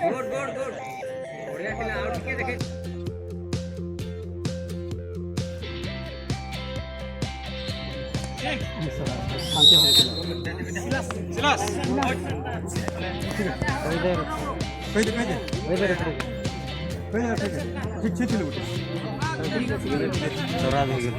Good good good बढ़िया खेला और टिके देखे शांति हो सिलास कही दे ठीक ठीक लो खराब हो गया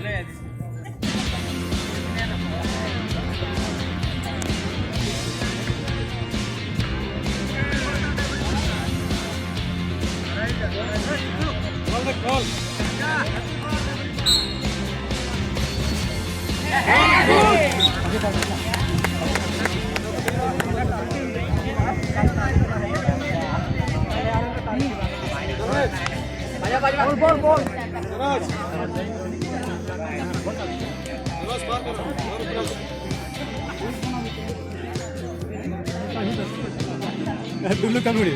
दुल्लू का मुड़ी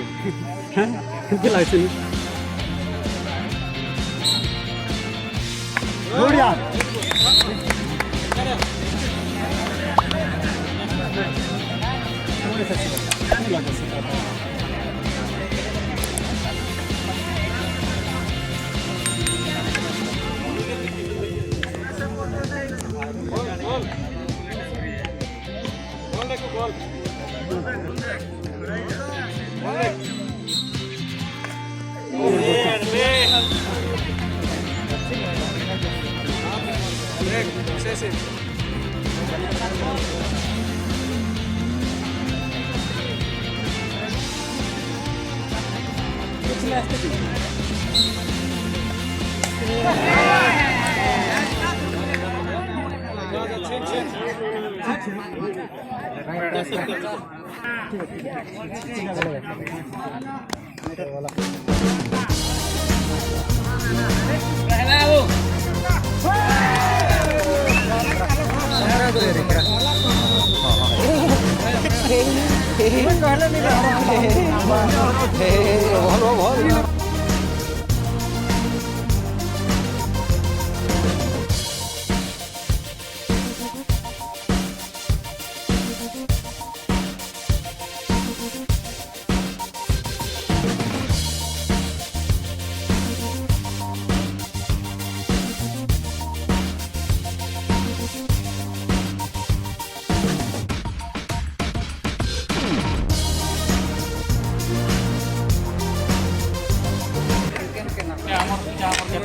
लाइसेंस बढ़िया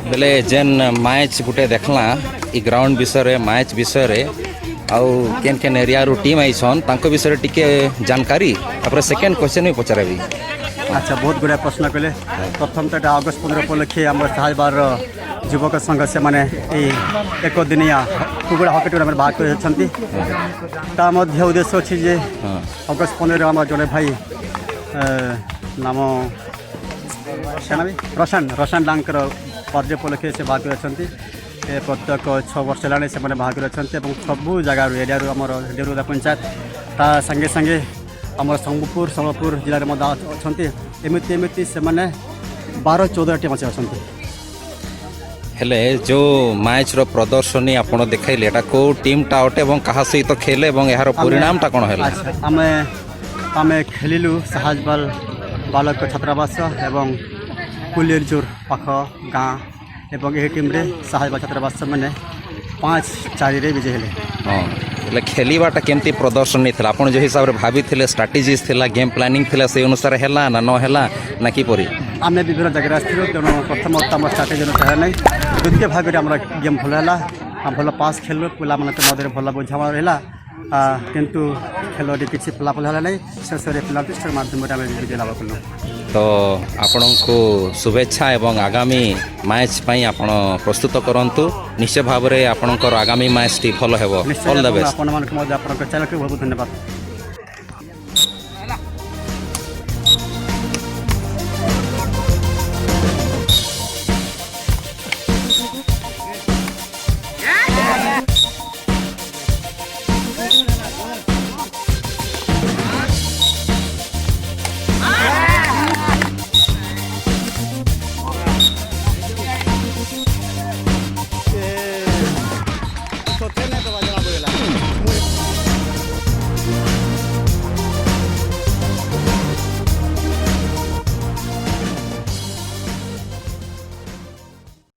बेले जेन मैच गुटे देखला ई ग्राउंड विषय मैच विषय आउ केन केन एरिया रू टीम आइछन तांको विषय टिके जानकारी तापर सेकंड क्वेश्चन भी पचारबी। अच्छा बहुत गुड़ा प्रश्न कले प्रथम तो अगस्त 15 उपलक्षे आम साहबार युवक संघ से माने एक दिनिया कुकुड़ा हॉकी टूर्नामेंट बाहर कर उद्देश्य अच्छी जे अगस्त 15 आम जड़े भाई नाम रसान डांकर बर्थडे उपलक्षे से बाहर कर प्रत्येक 6 वर्ष है से बाहर कर सबू जगार एरिया आम डेरुदा पंचायत ता संगे संगे आम सम्बलपुर जिले में अच्छा एमती से 12-14 टीम अच्छे अच्छा हेले जो मैच रो प्रदर्शनी आपण देखाइले एटा को टीम टा अटे एवं कहा सहित तो खेले एवं यार परिणाम टा कोन हैला। आमे खेलिलु साहजबाल बालक छात्रावास एवं कुलियरजोर पाख गाँ एवं यही टीम रे साहजबाल छात्रावास मैंने 5-4 रे विजय हेले। हाँ એટલે खेलवाटा केमती प्रदर्शनी थिला आपण जो हिसाब रे भाभी थिले स्ट्रेटजीज थिला गेम प्लानिंग थिला से अनुसार हेला ना न हेला ना कि परी आमे विभिन्न जगह आसथिलु तेणु प्रथम आम स्ट्राटेजी चाहे ना द्वितीय भाग में आम गेम भल है भल पास खेलु पिला माने मध्य भल बुझावा रहा किंतु खेल किसी फलाफल है ना शेष पेनाल्टी माध्यम विजय लाभ कलु। तो आपण को शुभेच्छा एवं आगामी मैच पई आपण प्रस्तुत करंतु निश्चय भाव में आपणकर आगामी मैच टी भल हेबो। All the best. आपण मानक चैनल को बहुत धन्यवाद।